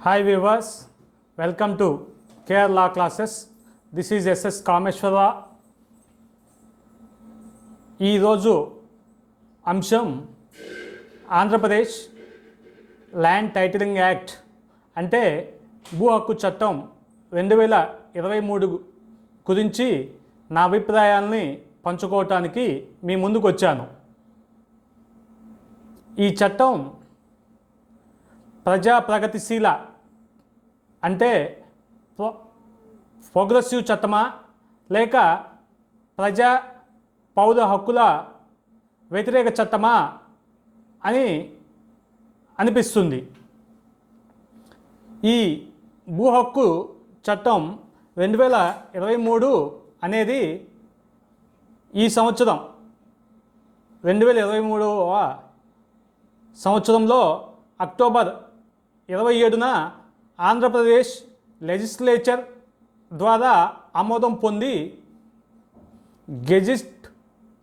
Hi viewers, welcome to Care Law Classes. This is SS Kameshwara. ఈరోజు అంశం Andhra Pradesh land titling act అంటే భూ హక్కు చట్టం 2023 గురించి నా అభిప్రాయాల్ని పంచుకోవటానికి మీ ముందుకు వచ్చాను. ఈ చట్టం ప్రజా ప్రగతిశీల అంటే ప్రోగ్రెసివ్ చట్టమా లేక ప్రజా పౌర హక్కుల వ్యతిరేక చట్టమా అని అనిపిస్తుంది. ఈ భూ హక్కు చట్టం 2023 అనేది ఈ సంవత్సరం 2023వ సంవత్సరంలో అక్టోబర్ 27న ఆంధ్రప్రదేశ్ లెజిస్లేచర్ ద్వారా ఆమోదం పొంది గెజిట్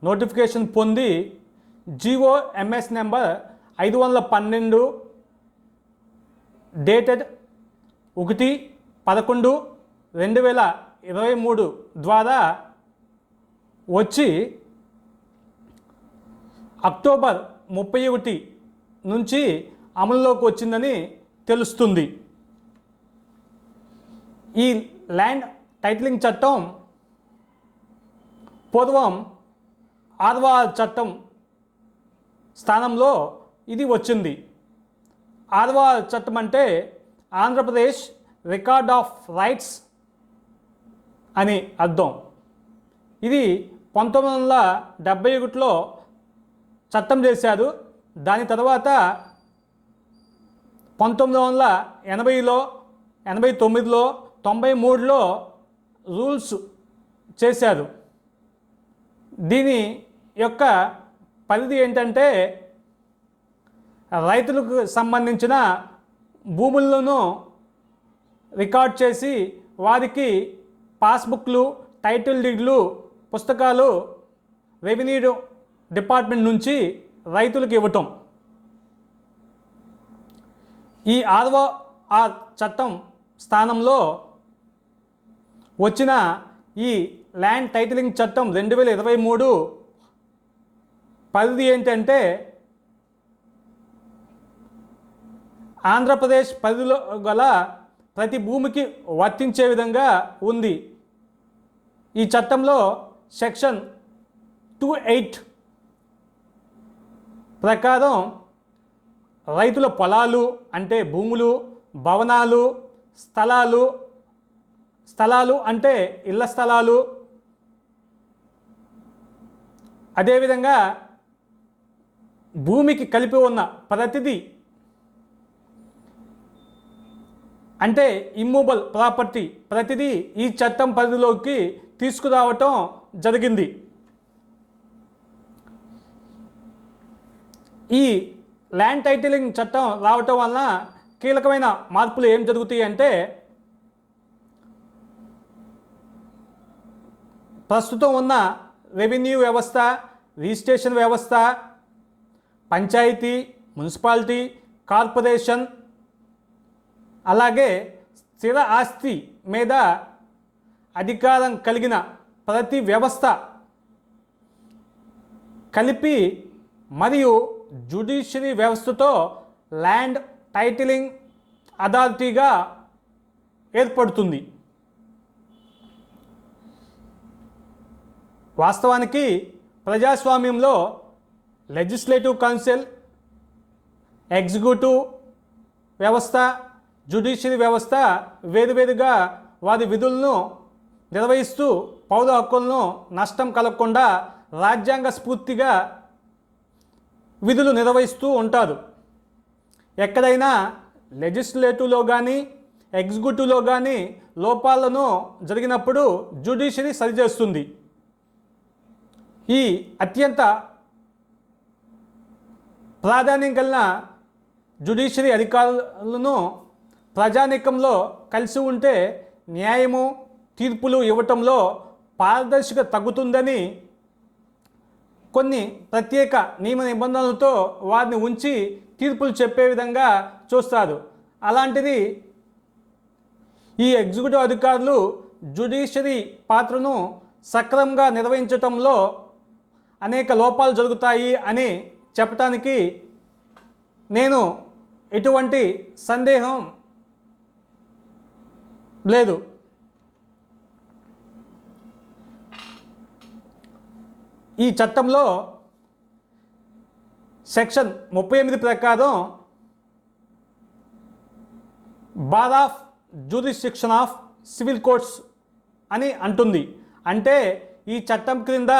నోటిఫికేషన్ పొంది GOMS నెంబర్ 512 డేటెడ్ 1/11/2023 ద్వారా వచ్చి అక్టోబర్ 31 నుంచి అమలులోకి వచ్చిందని తెలుస్తుంది. ఈ ల్యాండ్ టైటిలింగ్ చట్టం పూర్వం ఆర్వార్ చట్టం స్థానంలో ఇది వచ్చింది. ఆర్వార్ చట్టం అంటే ఆంధ్రప్రదేశ్ రికార్డ్ ఆఫ్ రైట్స్ అని అర్థం. ఇది 1971లో చట్టం చేశారు. దాని తర్వాత 1980లో 89లో 93లో రూల్స్ చేశారు. దీని యొక్క పరిధి ఏంటంటే రైతులకు సంబంధించిన భూములను రికార్డ్ చేసి వారికి పాస్బుక్లు, టైటిల్ డీడ్లు, పుస్తకాలు రెవెన్యూ డిపార్ట్మెంట్ నుంచి రైతులకు ఇవ్వటం. ఈ ఆర్ఓఆర్ చట్టం స్థానంలో వచ్చిన ఈ ల్యాండ్ టైటిలింగ్ చట్టం 2023 పరిధి ఏంటంటే ఆంధ్రప్రదేశ్ పరిధిలో గల ప్రతి భూమికి వర్తించే విధంగా ఉంది. ఈ చట్టంలో సెక్షన్ 28 ప్రకారం రైతుల పొలాలు అంటే భూములు, భవనాలు, స్థలాలు అంటే ఇళ్ల స్థలాలు, అదేవిధంగా భూమికి కలిపి ఉన్న ప్రతిదీ అంటే ఇమ్మూవబుల్ ప్రాపర్టీ ప్రతిదీ ఈ చట్టం పరిధిలోకి తీసుకురావటం జరిగింది. ఈ ల్యాండ్ టైటిలింగ్ చట్టం రావటం వలన కీలకమైన మార్పులు ఏం జరుగుతాయి అంటే ప్రస్తుతం ఉన్న రెవెన్యూ వ్యవస్థ, రిజిస్ట్రేషన్ వ్యవస్థ, పంచాయతీ, మున్సిపాలిటీ, కార్పొరేషన్, అలాగే స్థిర ఆస్తి మీద అధికారం కలిగిన ప్రతి వ్యవస్థ కలిపి మరియు జ్యుడిషియరీ వ్యవస్థతో ల్యాండ్ టైటిలింగ్ అథారిటీగా ఏర్పడుతుంది. వాస్తవానికి ప్రజాస్వామ్యంలో లెజిస్లేటివ్ కౌన్సిల్, ఎగ్జిక్యూటివ్ వ్యవస్థ, జ్యుడిషియరీ వ్యవస్థ వేరువేరుగా వారి విధులను నిర్వహిస్తూ పౌర హక్కులను నష్టం కలగకుండా రాజ్యాంగ స్ఫూర్తిగా విధులు నిర్వహిస్తూ ఉంటారు. ఎక్కడైనా లెజిస్లేటివ్లో కానీ ఎగ్జిక్యూటివ్లో కానీ లోపాలను జరిగినప్పుడు జ్యుడిషియరీ సరిచేస్తుంది. ఈ అత్యంత ప్రాధాన్యం కలిగిన జ్యుడిషియరీ అధికారులను ప్రజానీకంలో కలిసి ఉంటే న్యాయము, తీర్పులు ఇవ్వటంలో పారదర్శకత తగ్గుతుందని కొన్ని ప్రత్యేక నియమ నిబంధనలతో వారిని ఉంచి తీర్పులు చెప్పే విధంగా చూస్తారు. అలాంటిది ఈ ఎగ్జిక్యూటివ్ అధికారులు జ్యుడిషియరీ పాత్రను సక్రమంగా నిర్వహించటంలో అనేక లోపాలు జరుగుతాయి అని చెప్పటానికి నేను ఎటువంటి సందేహం లేదు. ఈ చట్టంలో సెక్షన్ 38 ప్రకారం bar of jurisdiction of civil courts అని అంటుంది. అంటే ఈ చట్టం క్రింద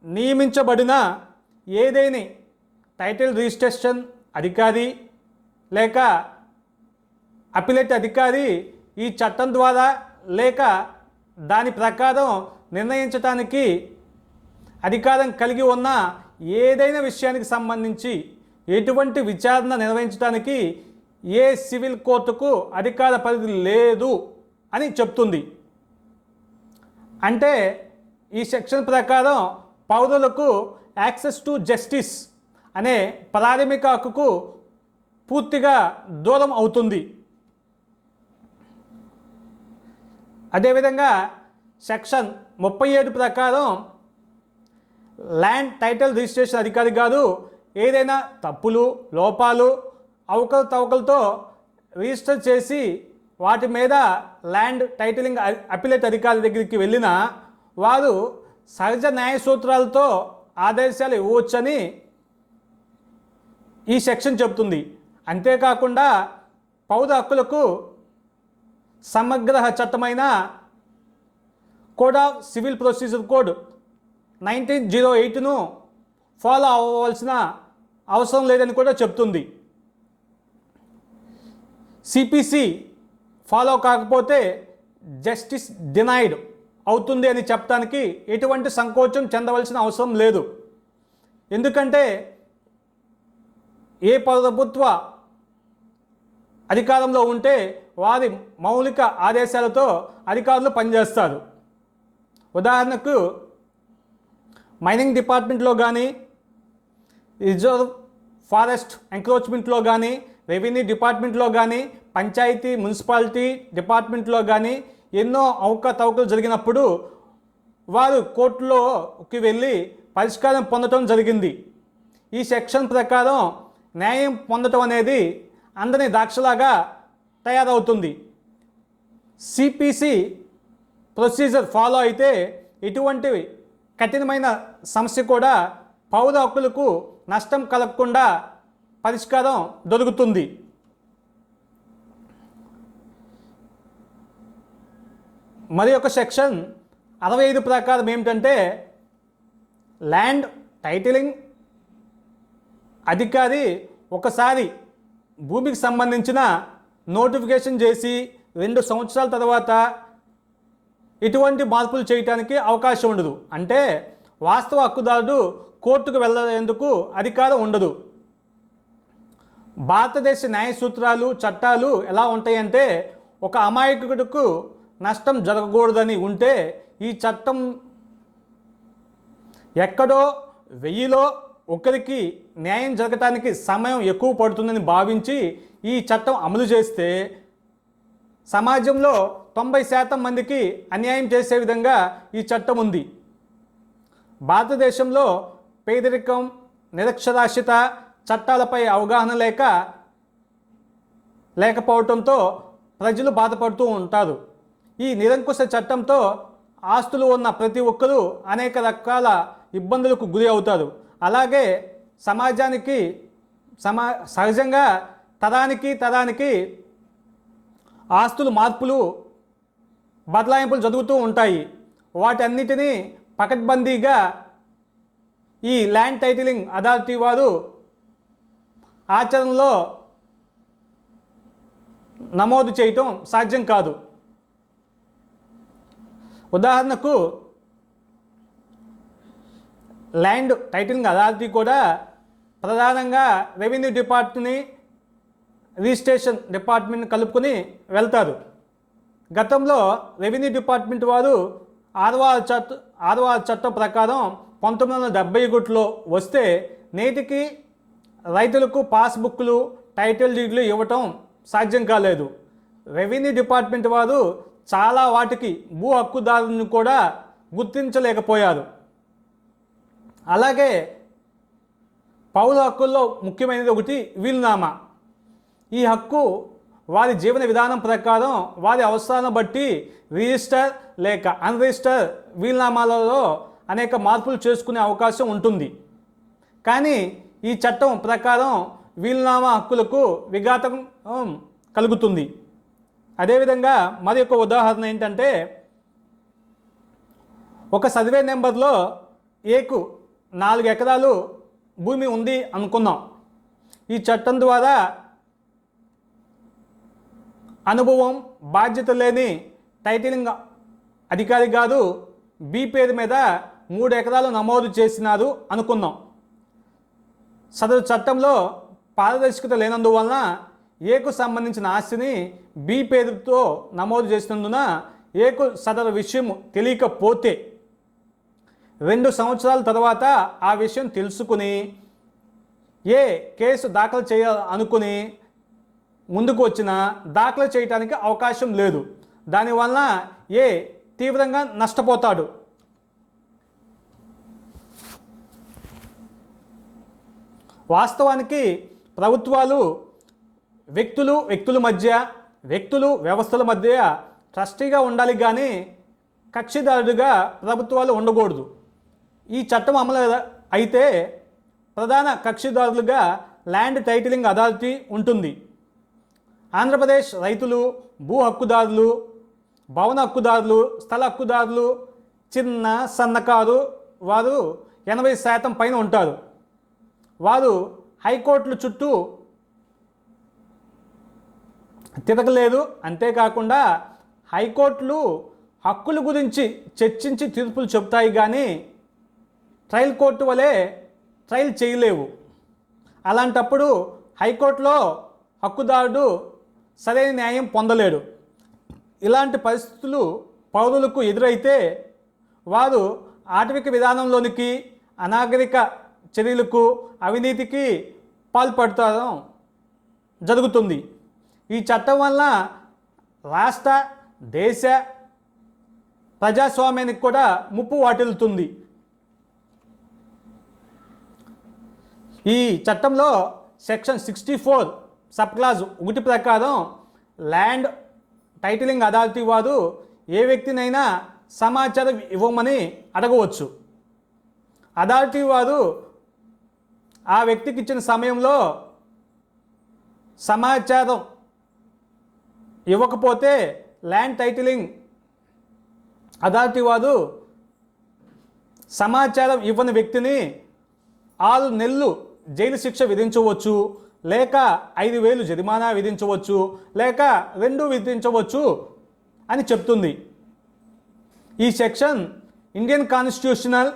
నియమించబడిన ఏదైనా టైటిల్ రిజిస్ట్రేషన్ అధికారి లేక అపిలేట్ అధికారి ఈ చట్టం ద్వారా లేక దాని ప్రకారం నిర్ణయించటానికి అధికారం కలిగి ఉన్న ఏదైనా విషయానికి సంబంధించి ఎటువంటి విచారణ నిర్వహించడానికి ఏ సివిల్ కోర్టుకు అధికార పరిధి లేదు అని చెప్తుంది. అంటే ఈ సెక్షన్ ప్రకారం పౌరులకు యాక్సెస్ టు జస్టిస్ అనే ప్రాథమిక హక్కుకు పూర్తిగా దూరం అవుతుంది. అదేవిధంగా సెక్షన్ 37 ప్రకారం ల్యాండ్ టైటిల్ రిజిస్ట్రేషన్ అధికారి గారు ఏదైనా తప్పులు లోపాలు అవకతవకలతో రిజిస్టర్ చేసి వాటి మీద ల్యాండ్ టైటిలింగ్ అపిలేట్ అధికారి దగ్గరికి వెళ్ళినా వారు సహజ న్యాయ సూత్రాలతో ఆదేశాలు ఇవ్వవచ్చని ఈ సెక్షన్ చెబుతుంది. అంతేకాకుండా పౌర హక్కులకు సమగ్ర చట్టమైన code of civil procedure code 1908ను ఫాలో అవ్వవలసిన అవసరం లేదని కూడా చెప్తుంది. సిపిసి ఫాలో కాకపోతే జస్టిస్ డినైడ్ అవుతుంది అని చెప్పడానికి ఎటువంటి సంకోచం చెందవలసిన అవసరం లేదు. ఎందుకంటే ఏ ప్రభుత్వ అధికారంలో ఉంటే వారి మౌలిక ఆదేశాలతో అధికారులు పనిచేస్తారు. ఉదాహరణకు మైనింగ్ డిపార్ట్మెంట్లో కానీ, రిజర్వ్ ఫారెస్ట్ ఎంక్రోచ్మెంట్లో కానీ, రెవెన్యూ డిపార్ట్మెంట్లో కానీ, పంచాయతీ మున్సిపాలిటీ డిపార్ట్మెంట్లో కానీ ఎన్నో అవకతవకలు జరిగినప్పుడు వారు కోర్టులోకి వెళ్ళి పరిష్కారం పొందడం జరిగింది. ఈ సెక్షన్ ప్రకారం న్యాయం పొందటం అనేది అందరి దాక్షలాగా తయారవుతుంది. సిపిసి ప్రొసీజర్ ఫాలో అయితే ఎటువంటి కఠినమైన సమస్య కూడా పౌర హక్కులకు నష్టం కలగకుండా పరిష్కారం దొరుకుతుంది. మరి ఒక సెక్షన్ 65 ప్రకారం ఏమిటంటే ల్యాండ్ టైటిలింగ్ అధికారి ఒకసారి భూమికి సంబంధించిన నోటిఫికేషన్ చేసి 2 సంవత్సరాల తర్వాత ఎటువంటి మార్పులు చేయడానికి అవకాశం ఉండదు. అంటే వాస్తవ హక్కుదారుడు కోర్టుకు వెళ్ళేందుకు అధికారం ఉండదు. భారతదేశ న్యాయ సూత్రాలు చట్టాలు ఎలా ఉంటాయంటే ఒక అమాయకుడికి నష్టం జరగకూడదని ఉంటే ఈ చట్టం ఎక్కడో 1000లో ఒకరికి న్యాయం జరగటానికి సమయం ఎక్కువ పడుతుందని భావించి ఈ చట్టం అమలు చేస్తే సమాజంలో 90% మందికి అన్యాయం చేసే విధంగా ఈ చట్టం ఉంది. భారతదేశంలో పేదరికం, నిరక్షరాస్యత, చట్టాలపై అవగాహన లేకపోవడంతో ప్రజలు బాధపడుతూ ఉంటారు. ఈ నిరంకుశ చట్టంతో ఆస్తులు ఉన్న ప్రతి ఒక్కరూ అనేక రకాల ఇబ్బందులకు గురి అవుతారు. అలాగే సమాజానికి సహజంగా తరానికి ఆస్తులు మార్పులు బదలాయింపులు జరుగుతూ ఉంటాయి. వాటన్నిటినీ పకడ్బందీగా ఈ ల్యాండ్ టైటిలింగ్ అథారిటీ వారు ఆచరణలో నమోదు చేయటం సాధ్యం కాదు. ఉదాహరణకు ల్యాండ్ టైటిలింగ్ అథారిటీ కూడా ప్రధానంగా రెవెన్యూ డిపార్ట్మెంట్ని రిజిస్ట్రేషన్ డిపార్ట్మెంట్ని కలుపుకొని వెళ్తారు. గతంలో రెవెన్యూ డిపార్ట్మెంట్ వారు 6వ చట్టం ప్రకారం 1971లో వస్తే నేటికి రైతులకు పాస్బుక్లు టైటిల్ డీడ్లు ఇవ్వటం సాధ్యం కాలేదు. రెవెన్యూ డిపార్ట్మెంట్ వారు చాలా వాటికి భూ హక్కుదారులను కూడా గుర్తించలేకపోయారు. అలాగే పౌర హక్కుల్లో ముఖ్యమైనది ఒకటి వీలునామా. ఈ హక్కు వారి జీవన విధానం ప్రకారం వారి అవసరాలను బట్టి రిజిస్టర్ లేక అన్రిజిస్టర్ వీలునామాలలో అనేక మార్పులు చేసుకునే అవకాశం ఉంటుంది. కానీ ఈ చట్టం ప్రకారం వీలునామా హక్కులకు విఘాతం కలుగుతుంది. అదేవిధంగా మరి ఒక ఉదాహరణ ఏంటంటే, ఒక సర్వే నెంబర్లో ఏకు 4 ఎకరాలు భూమి ఉంది అనుకుందాం. ఈ చట్టం ద్వారా అనుభవం బాధ్యత లేని టైటిలింగ్ అధికారి గారు బి పేరు మీద 3 ఎకరాలు నమోదు చేసినారు అనుకుందాం. సదరు చట్టంలో పారదర్శకత లేనందువలన ఏకు సంబంధించిన ఆస్తిని బి పేరుతో నమోదు చేసినందున ఏకు సదరు విషయం తెలియకపోతే 2 సంవత్సరాల తర్వాత ఆ విషయం తెలుసుకుని ఏ కేసు దాఖలు చేయాలనుకుని ముందుకు వచ్చిన దాఖలు చేయడానికి అవకాశం లేదు. దానివలన ఏ తీవ్రంగా నష్టపోతాడు. వాస్తవానికి ప్రభుత్వాలు వ్యక్తుల మధ్య, వ్యక్తులు వ్యవస్థల మధ్య ట్రస్టీగా ఉండాలి, కానీ కక్షిదారుడిగా ప్రభుత్వాలు ఉండకూడదు. ఈ చట్టం అమలు అయితే ప్రధాన కక్షిదారులుగా ల్యాండ్ టైటిలింగ్ అథారిటీ ఉంటుంది. ఆంధ్రప్రదేశ్ రైతులు, భూ హక్కుదారులు, భవన హక్కుదారులు, స్థల హక్కుదారులు, చిన్న సన్నకారు వారు 80% పైన ఉంటారు. వారు హైకోర్టుల చుట్టూ తిరగలేదు. అంతేకాకుండా హైకోర్టులు హక్కుల గురించి చర్చించి తీర్పులు చెబుతాయి, కానీ ట్రయల్ కోర్టు వలె ట్రయల్ చేయలేవు. అలాంటప్పుడు హైకోర్టులో హక్కుదారుడు సరైన న్యాయం పొందలేడు. ఇలాంటి పరిస్థితులు పౌరులకు ఎదురైతే వారు ఆటవిక విధానంలోనికి, అనాగరిక చర్యలకు, అవినీతికి పాల్పడతాం జరుగుతుంది. ఈ చట్టం వల్ల రాష్ట్ర, దేశ ప్రజాస్వామ్యానికి కూడా ముప్పు వాటిల్లుతుంది. ఈ చట్టంలో సెక్షన్ 64 సబ్ క్లాజ్ 1 ప్రకారం ల్యాండ్ టైటిలింగ్ అథారిటీ వారు ఏ వ్యక్తినైనా సమాచారం ఇవ్వమని అడగవచ్చు. అథారిటీ వారు ఆ వ్యక్తికి ఇచ్చిన సమయంలో సమాచారం ఇవ్వకపోతే ల్యాండ్ టైటిలింగ్ అథారిటీ వారు సమాచారం ఇవ్వని వ్యక్తిని 6 నెలలు జైలు శిక్ష విధించవచ్చు, లేక 5,000 జరిమానా విధించవచ్చు, లేక 2 విధించవచ్చు అని చెప్తుంది. ఈ section Indian constitutional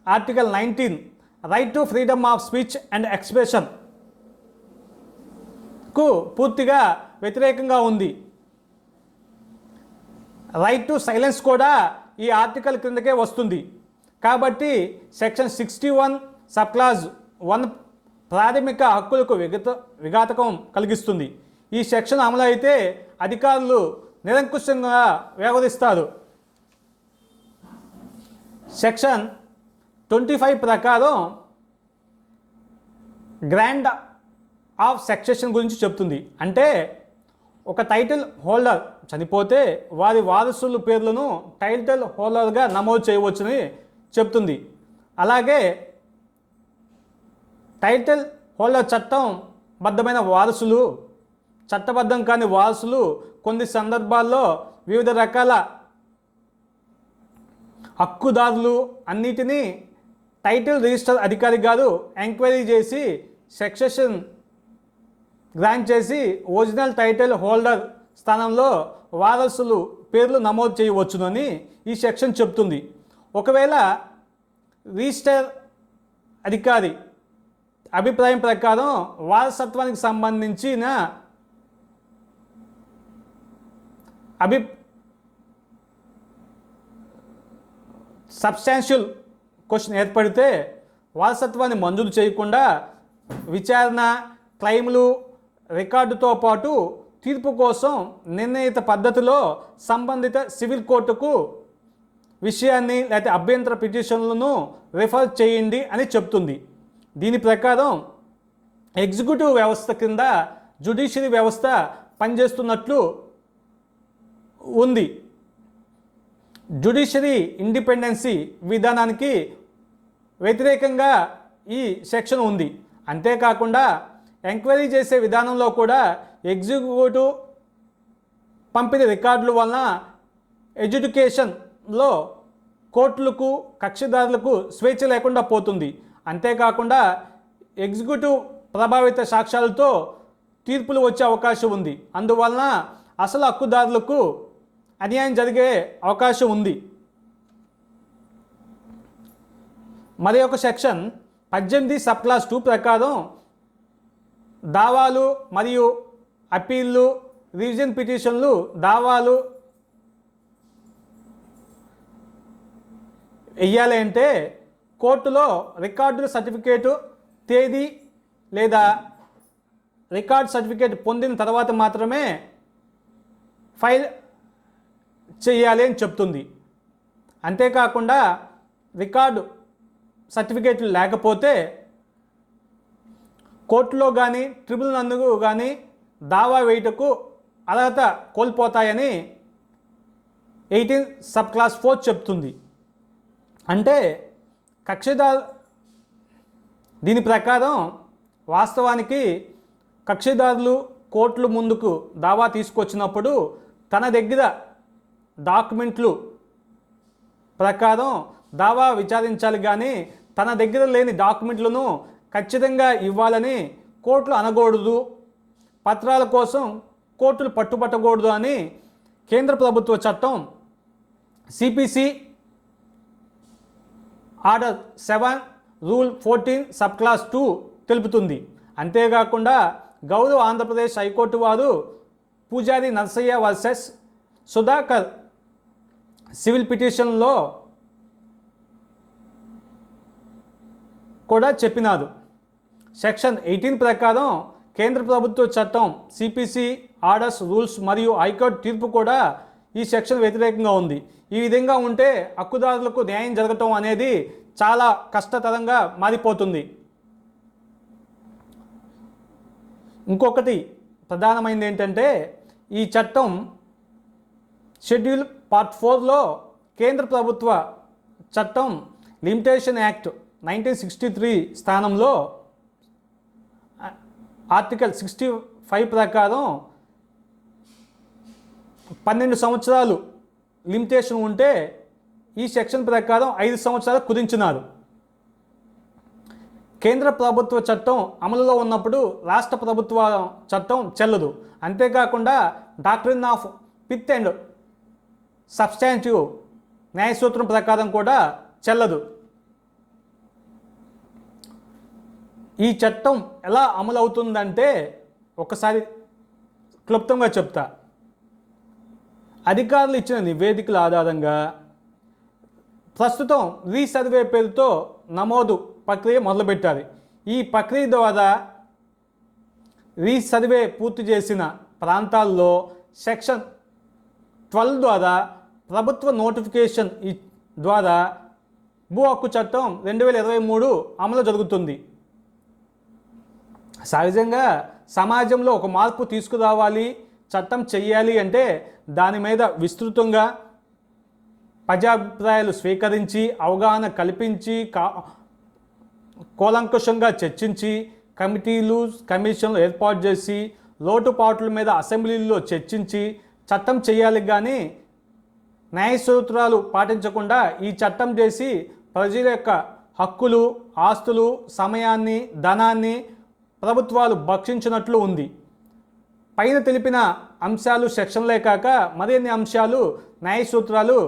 article 19 right to freedom of speech and ఎక్స్ప్రెషన్కు పూర్తిగా వ్యతిరేకంగా ఉంది. రైట్ టు సైలెన్స్ కూడా ఈ ఆర్టికల్ క్రిందకే వస్తుంది. కాబట్టి సెక్షన్ 61 సబ్ క్లాజ్ 1 ప్రాథమిక హక్కులకు విఘాతకం కలిగిస్తుంది. ఈ సెక్షన్ అమలు అయితే అధికారులు నిరంకుశంగా వ్యవహరిస్తారు. సెక్షన్ 25 ప్రకారం గ్రాంట్ ఆఫ్ సక్సెషన్ గురించి చెప్తుంది. అంటే ఒక టైటిల్ హోల్డర్ చనిపోతే వారి వారసుల పేర్లను టైటిల్ హోల్డర్గా నమోదు చేయవచ్చని చెప్తుంది. అలాగే టైటిల్ హోల్డర్ చట్టం బద్ధమైన వారసులు, చట్టబద్ధం కాని వారసులు కొన్ని సందర్భాల్లో వివిధ రకాల హక్కుదారులు అన్నిటినీ టైటిల్ రిజిస్టర్ అధికారి గారు ఎంక్వైరీ చేసి సక్సెషన్ గ్రాంట్ చేసి ఒరిజినల్ టైటిల్ హోల్డర్ స్థానంలో వారసులు పేర్లు నమోదు చేయవచ్చునని ఈ సెక్షన్ చెప్తుంది. ఒకవేళ రిజిస్టర్ అధికారి అభిప్రాయం ప్రకారం వారసత్వానికి సంబంధించిన సబ్స్టాన్షియల్ క్వశ్చన్ ఏర్పడితే వారసత్వాన్ని మంజూరు చేయకుండా విచారణ, క్లెయిమ్లు, రికార్డుతో పాటు తీర్పు కోసం నిర్ణయిత పద్ధతిలో సంబంధిత సివిల్ కోర్టుకు విషయాన్ని లేకపోతే అభ్యంతర పిటిషన్లను రిఫర్ చేయండి అని చెప్తుంది. దీని ప్రకారం ఎగ్జిక్యూటివ్ వ్యవస్థ కింద జ్యుడిషియరీ వ్యవస్థ పనిచేస్తున్నట్లు ఉంది. జ్యుడిషియరీ ఇండిపెండెన్సీ విధానానికి వ్యతిరేకంగా ఈ సెక్షన్ ఉంది. అంతేకాకుండా ఎంక్వైరీ చేసే విధానంలో కూడా ఎగ్జిక్యూటివ్ పంపిన రికార్డుల వలన ఎడ్యుకేషన్లో కోర్టులకు కక్షిదారులకు స్వేచ్ఛ లేకుండా పోతుంది. అంతేకాకుండా ఎగ్జిక్యూటివ్ ప్రభావిత సాక్ష్యాలతో తీర్పులు వచ్చే అవకాశం ఉంది. అందువలన అసలు హక్కుదారులకు అన్యాయం జరిగే అవకాశం ఉంది. మరి ఒక సెక్షన్ 18 సబ్ క్లాస్ 2 ప్రకారం దావాలు మరియు అప్పీళ్ళు, రివిజన్ పిటిషన్లు, దావాలు వెయ్యాలి అంటే కోర్టులో రికార్డు సర్టిఫికేటు తేదీ లేదా రికార్డ్ సర్టిఫికేట్ పొందిన తర్వాత మాత్రమే ఫైల్ చేయాలి అని చెప్తుంది. అంతేకాకుండా రికార్డు సర్టిఫికేట్లు లేకపోతే కోర్టులో కానీ ట్రిబ్యునల్ నందు కానీ దావా వేయుటకు అర్హత కోల్పోతాయని 18 సబ్ క్లాస్ 4 చెప్తుంది. అంటే కక్షిదారు దీని ప్రకారం వాస్తవానికి కక్షిదారులు కోర్టుల ముందుకు దావా తీసుకొచ్చినప్పుడు తన దగ్గర డాక్యుమెంట్లు ప్రకారం దావా విచారించాలి, కానీ తన దగ్గర లేని డాక్యుమెంట్లను ఖచ్చితంగా ఇవ్వాలని కోర్టులు అనకూడదు, పత్రాల కోసం కోర్టులు పట్టుబట్టకూడదు అని కేంద్ర ప్రభుత్వ చట్టం CPC order 7 rule 14 sub class 2 తెలుపుతుంది. అంతేకాకుండా గౌరవ ఆంధ్రప్రదేశ్ హైకోర్టు వారు పూజారి నర్సయ్య వర్సెస్ సుధాకర్ సివిల్ పిటిషన్లో కూడా చెప్పినారు. సెక్షన్ 18 ప్రకారం కేంద్ర ప్రభుత్వ చట్టం సిపిసి ఆర్డర్స్ రూల్స్ మరియు హైకోర్టు తీర్పు కూడా ఈ సెక్షన్ వ్యతిరేకంగా ఉంది. ఈ విధంగా ఉంటే హక్కుదారులకు న్యాయం జరగటం అనేది చాలా కష్టతరంగా మారిపోతుంది. ఇంకొకటి ప్రధానమైనది ఏంటంటే ఈ చట్టం షెడ్యూల్ పార్ట్ 4లో కేంద్ర ప్రభుత్వ చట్టం లిమిటేషన్ యాక్ట్ 1963 స్థానంలో ఆర్టికల్ 65 ప్రకారం 12 సంవత్సరాలు లిమిటేషన్ ఉంటే ఈ సెక్షన్ ప్రకారం 5 సంవత్సరాలు కుదించినారు. కేంద్ర ప్రభుత్వ చట్టం అమలులో ఉన్నప్పుడు రాష్ట్ర ప్రభుత్వ చట్టం చెల్లదు. అంతేకాకుండా doctrine of fifth and substantive న్యాయసూత్రం ప్రకారం కూడా చెల్లదు. ఈ చట్టం ఎలా అమలు అవుతుందంటే ఒకసారి క్లుప్తంగా చెప్తా. అధికారులు ఇచ్చిన నివేదికల ఆధారంగా ప్రస్తుతం రీసర్వే పేరుతో నమోదు ప్రక్రియ మొదలుపెట్టారు. ఈ ప్రక్రియ ద్వారా రీసర్వే పూర్తి చేసిన ప్రాంతాల్లో సెక్షన్ 12 ద్వారా ప్రభుత్వ నోటిఫికేషన్ ద్వారా భూ హక్కు చట్టం 2023 అమలు జరుగుతుంది. సహజంగా సమాజంలో ఒక మార్పు తీసుకురావాలి, చట్టం చెయ్యాలి అంటే దాని మీద విస్తృతంగా ప్రజాభిప్రాయాలు స్వీకరించి అవగాహన కల్పించి కూలంకషంగా చర్చించి కమిటీలు కమిషన్లు ఏర్పాటు చేసి లోటుపాట్ల మీద అసెంబ్లీలో చర్చించి చట్టం చేయాలి. కానీ న్యాయ సూత్రాలు పాటించకుండా ఈ చట్టం చేసి ప్రజల యొక్క హక్కులు, ఆస్తులు, సమయాన్ని, ధనాన్ని ప్రభుత్వాలు భక్షించినట్లు ఉంది. పైన తెలిపిన అంశాలు సెక్షన్లే కాక మరిన్ని అంశాలు న్యాయ సూత్రాలు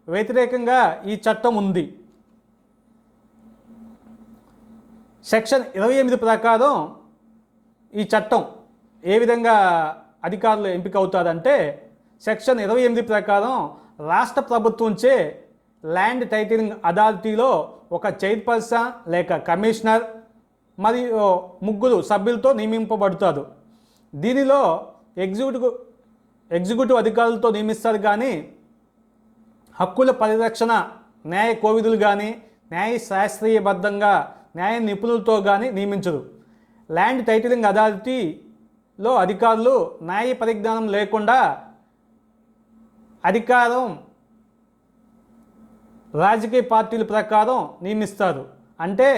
వ్యతిరేకంగా ఈ చట్టం ఉంది. సెక్షన్ 28 ప్రకారం ఈ చట్టం ఏ విధంగా అధికారులు ఎంపిక అవుతారంటే సెక్షన్ 28 ప్రకారం రాష్ట్ర ప్రభుత్వంచే ల్యాండ్ టైటిలింగ్ అథారిటీలో ఒక చైర్పర్సన్ లేక కమిషనర్ మరియు 3 సభ్యులతో నియమింపబడతారు. దీనిలో ఎగ్జిక్యూటివ్ అధికారులతో నియమిస్తారు కానీ హక్కుల పరిరక్షణ న్యాయ కోవిదులు కానీ న్యాయ శాస్త్రీయబద్ధంగా న్యాయ నిపుణులతో కానీ నియమించరు. ల్యాండ్ టైటిలింగ్ అథారిటీలో అధికారులు న్యాయ పరిజ్ఞానం లేకుండా అధికారం రాజకీయ పార్టీల ప్రకారం నియమిస్తారు. అంటే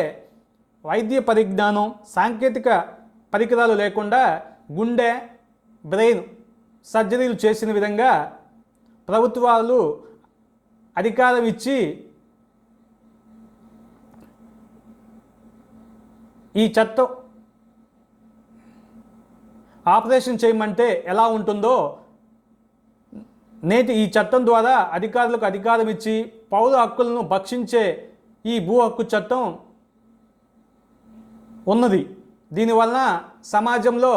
వైద్య పరిజ్ఞానం, సాంకేతిక పరికరాలు లేకుండా గుండె, బ్రెయిన్ సర్జరీలు చేసిన విధంగా ప్రభుత్వాలు అధికారం ఇచ్చి ఈ చట్టం ఆపరేషన్ చేయమంటే ఎలా ఉంటుందో నేటి ఈ చట్టం ద్వారా అధికారులకు అధికారం ఇచ్చి పౌర హక్కులను భక్షించే ఈ భూ హక్కు చట్టం ఉన్నది. దీనివలన సమాజంలో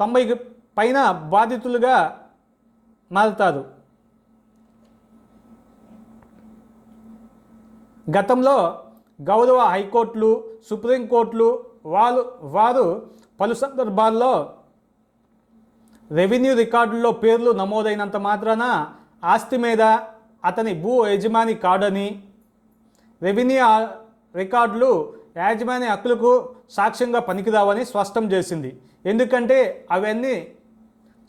90 పైన బాధితులుగా మారుతారు. గతంలో గౌరవ హైకోర్టులు, సుప్రీంకోర్టులు వారు పలు సందర్భాల్లో రెవెన్యూ రికార్డుల్లో పేర్లు నమోదైనంత మాత్రాన ఆస్తి మీద అతని భూ యజమాని కాడని, రెవెన్యూ రికార్డులు యాజమాన్య హక్కులకు సాక్ష్యంగా పనికిరావని స్పష్టం చేసింది. ఎందుకంటే అవన్నీ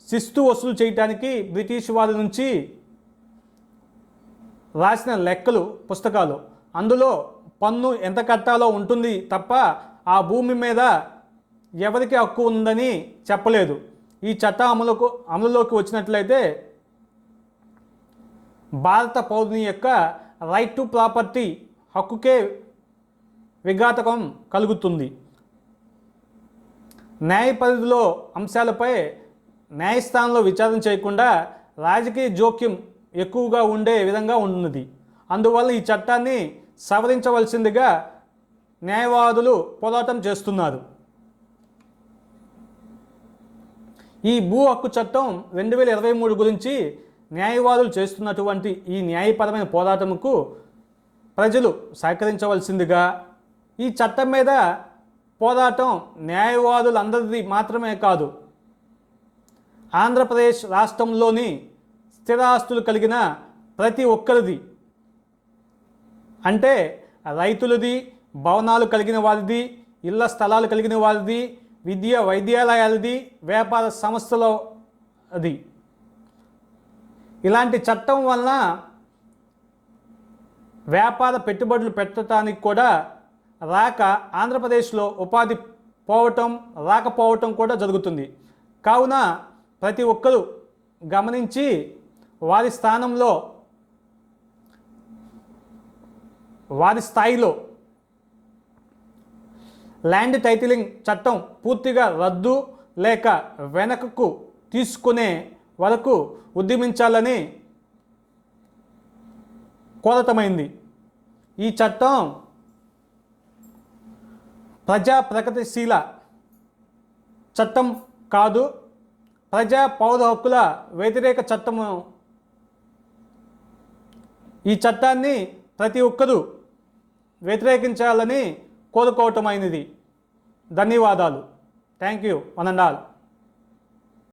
శిస్తు వసూలు చేయటానికి బ్రిటిష్ వారి నుంచి రాసిన లెక్కలు పుస్తకాలు. అందులో పన్ను ఎంత కట్టాలో ఉంటుంది తప్ప ఆ భూమి మీద ఎవరికి హక్కు ఉందని చెప్పలేదు. ఈ చట్టం అమలులోకి వచ్చినట్లయితే భారత పౌరుని యొక్క రైట్ టు ప్రాపర్టీ హక్కుకే విఘాతకం కలుగుతుంది. న్యాయ పరిధిలో అంశాలపై న్యాయస్థానంలో విచారణ చేయకుండా రాజకీయ జోక్యం ఎక్కువగా ఉండే విధంగా ఉన్నది. అందువల్ల ఈ చట్టాన్ని సవరించవలసిందిగా న్యాయవాదులు పోరాటం చేస్తున్నారు. ఈ భూ హక్కు చట్టం 2023 గురించి న్యాయవాదులు చేస్తున్నటువంటి ఈ న్యాయపరమైన పోరాటంకు ప్రజలు సహకరించవలసిందిగా, ఈ చట్టం మీద పోరాటం న్యాయవాదులందరిది మాత్రమే కాదు, ఆంధ్రప్రదేశ్ రాష్ట్రంలోని స్థిరాస్తులు కలిగిన ప్రతి ఒక్కరిది, అంటే రైతులది, భవనాలు కలిగిన వారిది, ఇళ్ల స్థలాలు కలిగిన వారిది, విద్య వైద్యాలయాలది, వ్యాపార సంస్థలో అది. ఇలాంటి చట్టం వలన వ్యాపార పెట్టుబడులు పెట్టడానికి కూడా ఆంధ్రప్రదేశ్లో ఉపాధి రాకపోవటం కూడా జరుగుతుంది. కావున ప్రతి ఒక్కరూ గమనించి వారి స్థానంలో, వారి స్థాయిలో ల్యాండ్ టైటిలింగ్ చట్టం పూర్తిగా రద్దు లేక వెనకకు తీసుకునే వరకు ఉద్యమించాలని కోరటమైంది. ఈ చట్టం ప్రజా ప్రగతిశీల చట్టం కాదు, ప్రజా పౌర హక్కుల వ్యతిరేక చట్టము. ఈ చట్టాన్ని ప్రతి ఒక్కరూ వ్యతిరేకించాలని కోరుకోవటమైనది. ధన్యవాదాలు. Thank you one and all.